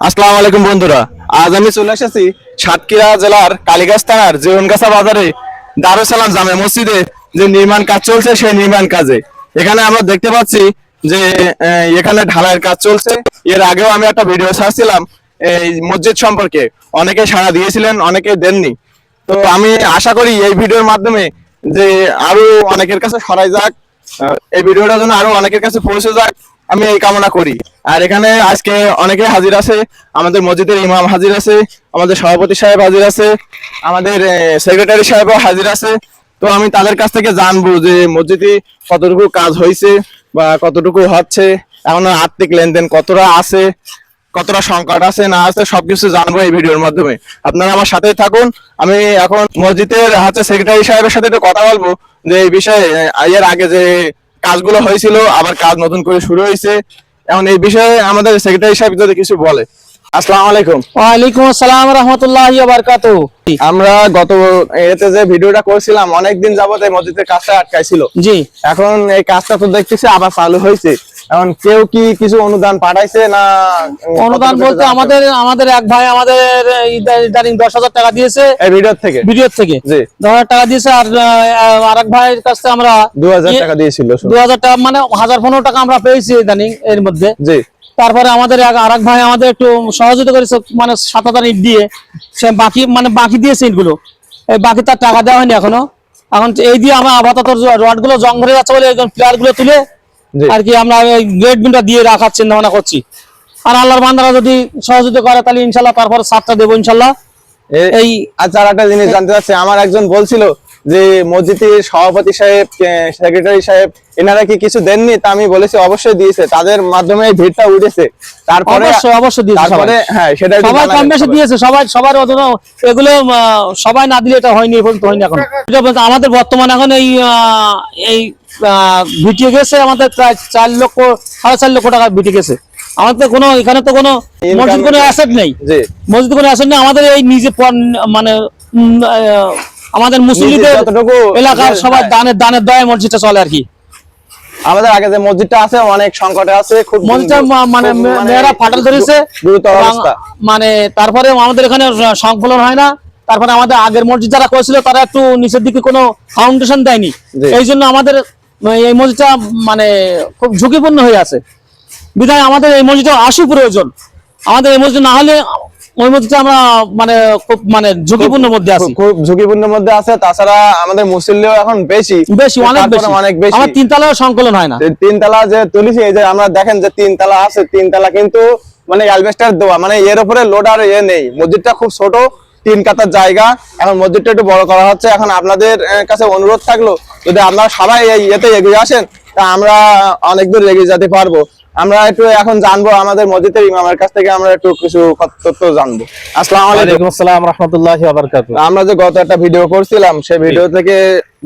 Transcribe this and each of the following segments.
আসসালামু আলাইকুম বন্ধুরা, আজ আমি চলে এসেছি সাতক্ষীরা জেলার কালীগাছ থানার জীবনগাছা বাজারে দারুস সালাম জামে মসজিদে যে নির্মাণ কাজ চলছে সেই নির্মাণ কাজে এখানে আমরা দেখতে পাচ্ছি যে এখানে ঢালাইয়ের কাজ চলছে। এর আগেও আমি একটা ভিডিও ছাড়ছিলাম এই মসজিদ সম্পর্কে, অনেকে সাড়া দিয়েছিলেন, অনেকে দেননি। তো আমি আশা করি এই ভিডিওর মাধ্যমে যে আরো অনেকের কাছে ছড়াই যাক, এই ভিডিওটা যেন আরো অনেকের কাছে পৌঁছে যাক, আমি এই কামনা করি। আর এখানে আজকে অনেকে হাজির আছে, আমাদের মসজিদের ইমাম হাজির আছে, আমাদের সভাপতি সাহেব হাজির আছে, আমাদের সেক্রেটারি সাহেবও হাজির আছে। তো আমি তাদের কাছ থেকে জানবো যে মসজিদে কতটুকু কাজ হয়েছে বা কতটুকু হচ্ছে, এখন আর্থিক লেনদেন কতটা আছে, কতটা সংকট আছে না আছে, সবকিছু জানবো এই ভিডিওর মাধ্যমে। আপনারা আমার সাথেই থাকুন। আমি এখন মসজিদের সেক্রেটারি সাহেবের সাথে একটু কথা বলবো যে এই বিষয়ে, এর আগে যে কাজগুলো হয়েছিল আবার কাজ নতুন করে শুরু হয়েছে, এখন এই বিষয়ে আমাদের সেক্রেটারি সাহেব যদি কিছু বলে। আসসালামু আলাইকুম। ওয়ালাইকুম আসসালাম রাহমাতুল্লাহি ওয়া বারাকাতুহু। আমরা গত এতে যে ভিডিওটা করছিলাম অনেকদিন যাবত এই মসজিদের কাজটা আটকাইছিল, জি এখন এই কাজটা তো দেখতেছি আবার চালু হয়েছে। এখন কেউ কি কিছু অনুদান পাঠাইছে না? অনুদান বলতে আমাদের এক ভাই আমাদের ইদানিং 10,000 টাকা দিয়েছে এই ভিডিও থেকে জি 10,000 টাকা দিয়েছে। আর আরেক ভাইয়ের কাছে আমরা 2000 টাকা দিয়েছিল। 2000 টাকা মানে 1015 টাকা আমরা পেয়েছি ইদানিং এর মধ্যে। জি তারপরে আমাদের আরেক ভাই আমাদের একটু সহযোগিতা করেছে, মানে 7,000 ইট দিয়ে, সে বাকি দিয়েছে ইটগুলো, এই বাকি তার টাকা দেওয়া হয়নি এখনো। এখন এই দিয়ে আমরা আপাতত রড গুলো জং ধরে যাচ্ছে বলে প্লেয়ার গুলো তুলে আর কি আমরা গ্রেড বিনটা দিয়ে রাখার চিন্তা ভাবনা করছি। আর আল্লাহর বান্দারা যদি সহযোগিতা করে তাহলে ইনশাল্লাহ তারপর 7টা দেবো ইনশাল্লাহ। এই আচ্ছা, আর একটা জিনিস জানতে চাচ্ছি, আমার একজন বলছিল যে মসজিদের সভাপতি সাহেব, সেক্রেটারি সাহেব এনারা কি কিছু দেননি? তা আমি বলেছি অবশ্যই দিয়েছে, তাদের মাধ্যমে এই ভিড়টা উঠেছে। তারপরে অবশ্যই দিয়েছে, তারপরে হ্যাঁ সেটা সবাই কম বেশি দিয়েছে, সবার এগুলো সবাই না দিলে এটা হয়নি, এখন তো হয়নি। এখন এটা বলতে আমাদের বর্তমানে এখন এই ভিটিয়ে গেছে আমাদের প্রায় 4 লক্ষ টাকা ভিটে গেছে। আমাদের কোনো এখানে তো কোনো মসজিদ কোনো অ্যাসেট নেই, মসজিদ কোনো অ্যাসেট নেই আমাদের। এই নিজে মানে আমাদের মুসলিমদের এলাকার সবাই দানের দয়ায় মসজিদটা চলে আর কি। আমাদের আগে যে মসজিদটা আছে অনেক সংকটে আছে, খুব মসজিদটা মানে মেয়েরা ফাটল ধরেছে গুরুতর অবস্থা। মানে তারপরে আমাদের এখানে সংকলন হয় না। তারপরে আমাদের আগের মসজিদ যারা করেছিল তারা একটু নিচের দিকে কোনো ফাউন্ডেশন দেয়নি, এই জন্য আমাদের এই মসজিদটা মানে খুব ঝুঁকিপূর্ণ হয়ে আছে। বিধায় আমাদের এই মসজিদটা আসু প্রয়োজন। আমাদের এই মসজিদ না হলে ওই মসজিদটা আমরা মানে খুব মানে ঝুঁকিপূর্ণের মধ্যে আছি, খুব ঝুঁকিপূর্ণের মধ্যে আছে। তাছাড়া আমাদের মুসল্লিও এখন বেশি অনেক বেশি। আমার 3 তলাও সংকলন হয় না। 3 তলা যে তুলিছি, এই যে আমরা দেখেন যে 3 তলা আছে, 3 তলা কিন্তু মানে অ্যালবেস্টার দেওয়া, মানে এর উপরে লোডার নেই। মসজিদটা খুব ছোট, 3 কাতার জায়গা। এখন মসজিদটা একটু বড় করা হচ্ছে। এখন আপনাদের কাছে অনুরোধ থাকলো যদি আপনারা সবাই এতে এগিয়ে আসেন তা আমরা অনেক দূর এগিয়ে যেতে পারবো। আমরা একটু এখন জানবো আমাদের মসজিদের ইমামের কাছ থেকে, আমরা একটু কিছু তথ্য জানবো। আসসালামু আলাইকুম। আসসালাম রাহমাতুল্লাহি ওয়া বারাকাতুহু। আমরা যে গত একটা ভিডিও করছিলাম সেই ভিডিও থেকে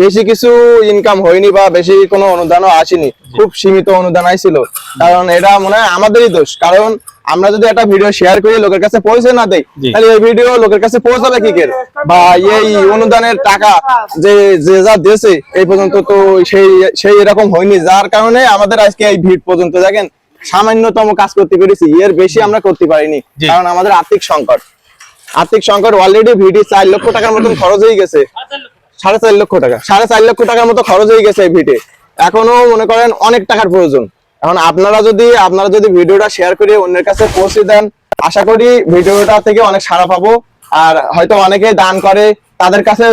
বেশি কিছু ইনকাম হয়নি বা বেশি কোনো অনুদানও আসেনি, খুব সীমিত অনুদান আইছিল। কারণ এটা মনে হয় আমাদেরই দোষ, কারণ আমরা যদি একটা ভিডিও শেয়ার করি লোকের কাছে পৌঁছে না দেই, তাহলে এই ভিডিও লোকের কাছে পৌঁছাবে কি করে? বা এই অনুদানের টাকা যে যা দিয়েছে এই পর্যন্ত তো সেই এরকম হয়নি, যার কারণে আমাদের আজকে এই ভিড় পর্যন্ত দেখেন সামান্যতম কাজ করতে পেরেছি, এর বেশি আমরা করতে পারিনি। কারণ আমাদের আর্থিক সংকট অলরেডি ভিডি 4 লক্ষ টাকার মতন খরচ হয়ে গেছে, 4.5 লক্ষ টাকা, 4.5 লক্ষ টাকার মতো খরচ হয়ে গেছে এই ভিডে। এখনো মনে করেন অনেক টাকার প্রয়োজন। এখন আপনারা যদি ভিডিওটা শেয়ার করে অন্যের কাছে পৌঁছে দেন, আশা করি ভিডিওটা থেকে অনেক সাড়া পাবো। আর হয়তো অনেকে দান করে, তাদের কাছে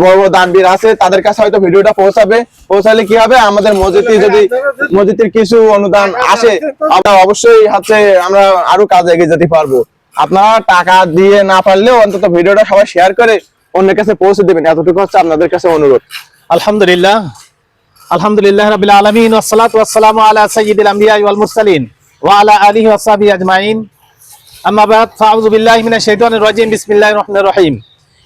বড় বড় দানবীর আছে, তাদের কাছে হয়তো ভিডিওটা পৌঁছালে কি হবে, আমাদের মসজিদের কিছু অনুদান আসে, আমরা অবশ্যই আমরা আরো কাজে এগিয়ে যেতে পারবো। আপনারা টাকা দিয়ে না পারলেও অন্তত ভিডিওটা সবাই শেয়ার করে অন্যের কাছে পৌঁছে দেবেন, এতটুকু হচ্ছে আপনাদের কাছে অনুরোধ। আলহামদুলিল্লাহ রাব্বিল আলামিন ওয়াস সালাতু ওয়াস সালামু আলা সাইয়্যিদিল আমবিয়া ওয়াল মুরসালিন ওয়া আলা আলিহি ওয়া সাহবিহি আজমাইন। আম্মা বাদ, ফাআউযু বিল্লাহি মিনাশ শাইতানির রাজিম। বিসমিল্লাহির রহমানির রহিম।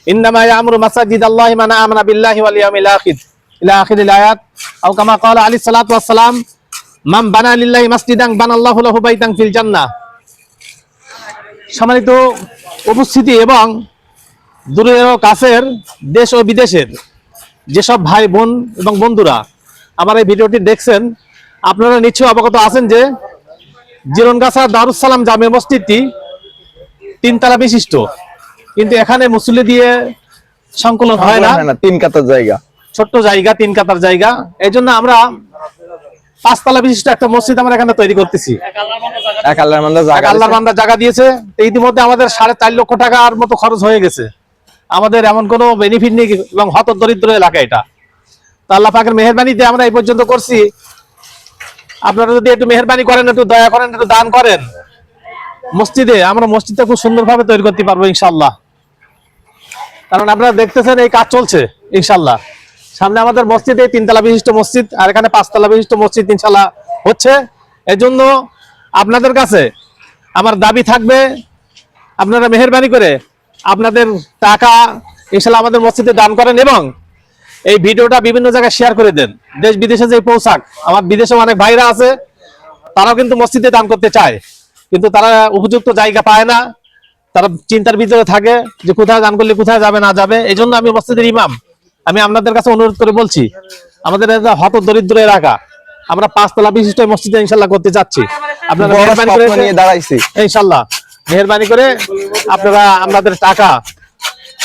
ইন্নামা ইয়া'মুরু মাসাজিদাল্লাহি মান আমানা বিল্লাহি ওয়াল ইয়াউমিল আখির ইলা আখিরিল আয়াত। আও কামা ক্বালা আলাইহিস সালাতু ওয়াস সালাম, মান বানা লিল্লাহি মাসজিদান বানাল্লাহু লাহু বাইতান ফিল জান্নাহ। সম্মানিত উপস্থিতি এবং দূরের ও কাছের, দেশ ও বিদেশের যেসব ভাই বোন এবং বন্ধুরা আমার এই ভিডিওটি দেখছেন, আপনারা নিশ্চয়ই অবগত আছেন যে জীবনগাছা দারুস সালাম জামে মসজিদটি 3 তলা বিশিষ্ট, কিন্তু এখানে মুসল্লি দিয়ে সংকলন হয় না, 3 কাতার জায়গা, ছোট্ট জায়গা, 3 কাতার জায়গা। এই জন্য আমরা 5 তলা বিশিষ্ট একটা মসজিদ আমরা এখানে তৈরি করতেছি। এক আল্লাহর বান্দা জায়গা, আল্লাহর বান্দা জায়গা দিয়েছে। ইতিমধ্যে আমাদের 4.5 লক্ষ টাকার মতো খরচ হয়ে গেছে। আমাদের এমন কোনো বেনিফিট নেই এবং হত দরিদ্র এলাকা এটা। তো আল্লাহ পাকের মেহেরবানিতে আমরা এই পর্যন্ত করছি। আপনারা যদি একটু মেহেরবানি করেন, একটু দয়া করেন, একটু দান করেন মসজিদে, আমরা মসজিদটা খুব সুন্দরভাবে তৈরি করতে পারবো ইনশাআল্লাহ। কারণ আপনারা দেখতেছেন এই কাজ চলছে ইনশাআল্লাহ। সামনে আমাদের মসজিদে 3 তলা বিশিষ্ট মসজিদ, আর এখানে 5 তলা বিশিষ্ট মসজিদ ইনশাআল্লাহ হচ্ছে। এজন্য আপনাদের কাছে আমার দাবি থাকবে, আপনারা মেহেরবানি করে আপনাদের টাকা ইনশাআল্লাহ আমাদের মসজিদে দান করেন এবং এই ভিডিওটা বিভিন্ন জায়গায় শেয়ার করে দেন। দেশ বিদেশে যে পৌঁছাক, আমার বিদেশে অনেক ভাইরা আছে, তারাও কিন্তু মসজিদে দান করতে চায়, কিন্তু তারা উপযুক্ত জায়গা পায় না, তারা চিন্তার ভিতরে থাকে যে কোথায় দান করলে কোথায় যাবে না যাবে। এই জন্য আমি মসজিদের ইমাম, আমি আপনাদের কাছে অনুরোধ করে বলছি, আমাদের হত দরিদ্র এলাকা, আমরা 5 তলা বিশিষ্ট মসজিদে ইনশাআল্লাহ করতে যাচ্ছি। আপনারা মেহেরবানি করে নিয়ে দাঁড়াইছি ইনশাআল্লাহ, মেহেরবানি করে আপনারা আপনাদের টাকা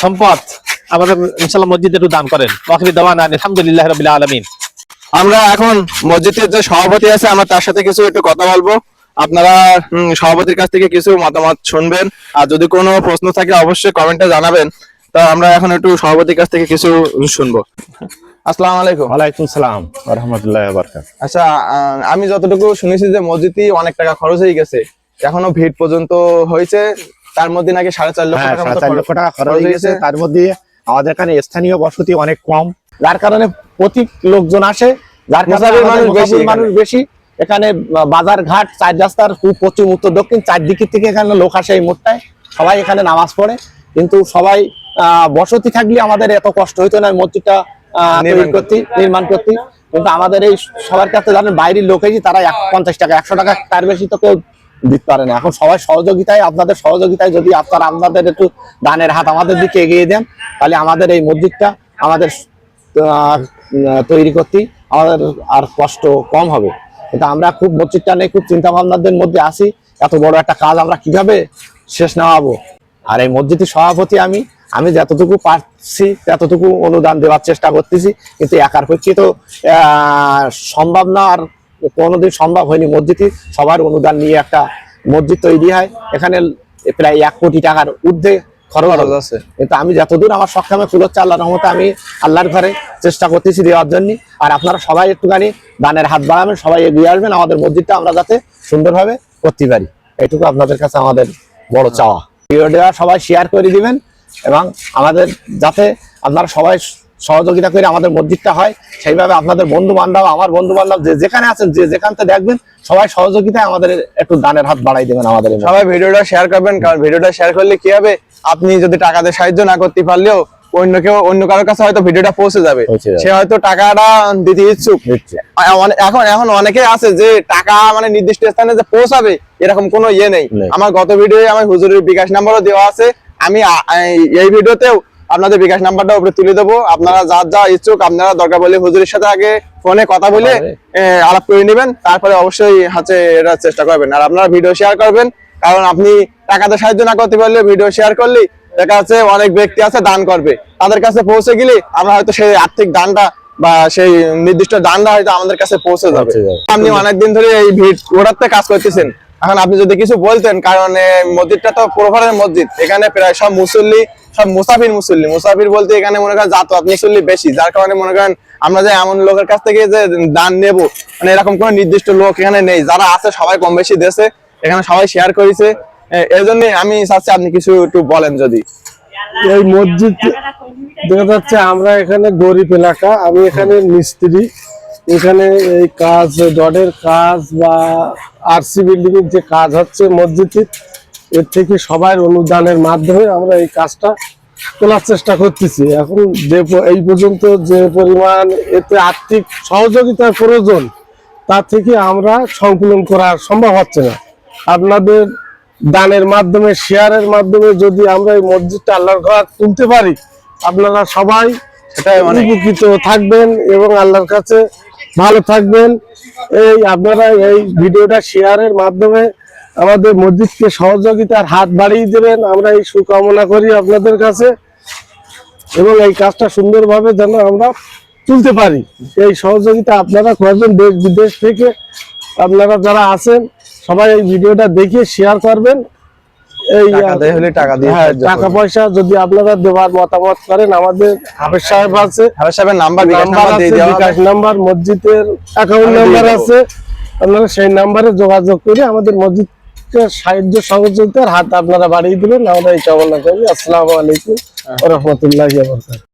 সম্পদ আমাদের ইনশাআল্লাহ মসজিদে একটু দান করেন। ওয়াখির দাওয়ানা আলহামদুলিল্লাহি রাব্বিল আলামিন। আমরা এখন মসজিদের যে সভাপতি আছে, আমরা তার সাথে কিছু একটু কথা বলবো। আপনারা সভাপতির কাছ থেকে কিছু মতামত শুনবেন, আর যদি কোনো প্রশ্ন থাকে অবশ্যই কমেন্টে জানাবেন। তো আমরা এখন একটু সভাপতির কাছ থেকে কিছু শুনবো। আসসালামু আলাইকুম। ওয়ালাইকুম সালাম ওয়া রাহমাতুল্লাহি ওয়া বারাকাতুহু। আচ্ছা, আমি যতটুকু শুনেছি যে মসজিদে অনেক টাকা খরচ হয়ে গেছে, এখনো ভিড় পর্যন্ত হয়েছে, তার মধ্যে নাকি 4.5 লক্ষ টাকা মতো 4.5 লক্ষ টাকা খরচ হয়ে গেছে। তার মধ্যে আমাদের এখানে স্থানীয় বসতি অনেক কম, যার কারণে প্রতি লোকজন আসে, যার কারণে মানুষ বেশি। এখানে বাজার ঘাট, 4 রাস্তার পশ্চিম উত্তর দক্ষিণ 4 দিক থেকে এখানে লোক আসে। এই মোড়টায় সবাই এখানে নামাজ পড়ে, কিন্তু সবাই বসতি থাকলে আমাদের এত কষ্ট হইতো না মসজিদটা নির্মাণ করতে। কিন্তু আমাদের এই সবার কাছে জানেন বাইরের লোক এসে তারা 50 টাকা 100 টাকা তার বেশি তো কেউ দিতে পারে না। এখন সবাই সহযোগিতায়, আপনাদের সহযোগিতায় যদি আপনারা আপনাদের একটু দানের হাত আমাদের দিকে এগিয়ে দেন, তাহলে আমাদের এই মসজিদটা আমাদের তৈরি করতে আমাদের আর কষ্ট কম হবে। কিন্তু আমরা খুব মসজিদটা নিয়ে খুব চিন্তা ভাবনাদের মধ্যে আসি, এত বড় একটা কাজ আমরা কিভাবে শেষ নেওয়াবো। আর এই মসজিদের সভাপতি আমি যতটুকু পারছি ততটুকু অনুদান দেওয়ার চেষ্টা করতেছি, কিন্তু একার পক্ষে তো সম্ভব না, আর কোনোদিন সম্ভব হয়নি। মসজিদে সবার অনুদান নিয়ে একটা মসজিদ তৈরি হয়, এখানে প্রায় 1 কোটি টাকার ঊর্ধ্বে খরচ আছে। কিন্তু আমি যতদূর আমার সক্ষমে কুলোচ্ছে আল্লাহর রহমতে আমি আল্লাহর ঘরে চেষ্টা করতেছি দেওয়ার জন্য। আর আপনারা সবাই একটুখানি দানের হাত বাড়াবেন, সবাই এগিয়ে আসবেন, আমাদের মসজিদটা আমরা যাতে সুন্দরভাবে করতে পারি, এইটুকু আপনাদের কাছে আমাদের বড় চাওয়া। ভিডিওটা সবাই শেয়ার করে দিবেন এবং আমাদের যাতে আপনারা সবাই সহযোগিতা করে আমাদের মসজিদটা হয় সেইভাবে আপনাদের বন্ধু বান্ধব, আমার বন্ধু বান্ধব যে যেখানে আছেন, যে যেখান থেকে দেখবেন, সবাই সহযোগিতায় আমাদের একটু দানের হাত বাড়াই দেবেন। আমাদের সবাই ভিডিওটা শেয়ার করবেন, কারণ ভিডিওটা শেয়ার করলে কি হবে, আপনি যদি টাকা দিয়ে সাহায্য না করতে পারলেও অন্য কারোর কাছে হয়তো ভিডিওটা পৌঁছে যাবে, সে হয়তো টাকাটা দিতে ইচ্ছুক। এখন অনেকে আছে যে টাকা মানে নির্দিষ্ট স্থানে যে পৌঁছাবে এরকম কোনো ইয়ে নেই। আমার গত ভিডিওতে আমার হুজুরের বিকাশ নাম্বারও দেওয়া আছে, আমি এই ভিডিওতেও আপনাদের বিকাশ নাম্বারটা উপরে তুলে দেবো। আপনারা যা ইচ্ছুক আপনারা দরকার বলে হুজুরের সাথে আগে ফোনে কথা বলে আলাপ করে নেবেন, তারপরে অবশ্যই এটা চেষ্টা করবেন। আর আপনারা ভিডিও শেয়ার করবেন, কারণ আপনি টাকাতে সাহায্য না করতে পারলে ভিডিও শেয়ার করলে দেখা যাচ্ছে অনেক ব্যক্তি আছে দান করবে, তাদের কাছে পৌঁছে গেলে আমরা হয়তো সেই আর্থিক দানটা বা সেই নির্দিষ্ট দানটা হয়তো আমাদের কাছে পৌঁছে যাবে। আপনি অনেকদিন ধরে এই ভিড় ওঠাতে কাজ করতেছেন, এখন আপনি যদি কিছু বলতেন, কারণ মসজিদটা তো প্রোফারের মসজিদ, এখানে প্রায় সব মুসল্লি, সব মুসাফির বলতে এখানে মনে করেন জাতওয়াত মুসল্লি বেশি, যার কারণে মনে করেন আমরা যে এমন লোকের কাছ থেকে যে দান নেব, মানে এরকম কোনো নির্দিষ্ট লোক এখানে নেই, যারা আছে সবাই কম বেশি দেশে, এখানে সবাই শেয়ার করেছে। এই জন্য আমি চাচ্ছি আপনি কিছু একটু বলেন যদি। এই মসজিদ দেখা যাচ্ছে আমরা এখানে গরিব এলাকা, আমি এখানে মিস্ত্রি, এখানে এই কাজ ডটের কাজ বা আরসি বিল্ডিং এর যে কাজ হচ্ছে মসজিদে, এর থেকে সবার অনুদানের মাধ্যমে আমরা এই কাজটা তোলার চেষ্টা করতেছি। এখন এই পর্যন্ত যে পরিমাণ এতে আর্থিক সহযোগিতার প্রয়োজন, তা থেকে আমরা সংকুলন করা সম্ভব হচ্ছে না। আপনাদের দানের মাধ্যমে, শেয়ারের মাধ্যমে যদি আমরা এই মসজিদটা আল্লাহর ঘর তুলতে পারি, আপনারা সবাই উপকৃত থাকবেন এবং আল্লাহর কাছে ভালো থাকবেন। এই আপনারা এই ভিডিওটা শেয়ারের মাধ্যমে আমাদের মসজিদকে সহযোগিতার হাত বাড়িয়ে দেবেন, আমরা এই শুভকামনা করি আপনাদের কাছে, এবং এই কাজটা সুন্দরভাবে যেন আমরা তুলতে পারি এই সহযোগিতা আপনারা করবেন। দেশ বিদেশ থেকে আপনারা যারা আছেন সবাই এই ভিডিওটা দেখে শেয়ার করবেন। এই টাকা দেয় হলে টাকা দিয়ে হ্যাঁ, সাহায্য টাকা করবেন। পয়সা যদি আপনারা দেওয়ার মতামত করেন, আমাদের হাফেজ সাহেব আছে, হাফেজ সাহেবের নাম্বার বিকাশ নাম্বার নাম্বার দিয়ে আছে, দেওয়া বিকাশ হবে। নাম্বার, মসজিদের অ্যাকাউন্ট আমি দিয়ে নাম্বার দেবো। আছে, আপনারা সেই নাম্বারে যোগাযোগ করে আমাদের মসজিদকে সাহায্য সহযোগিতার হাত আপনারা বাড়িয়ে দিবেন। আমরা এই কামনা করি। আসসালামু আলাইকুম ওয়া রাহমাতুল্লাহি ওয়া বারাকাতুহু।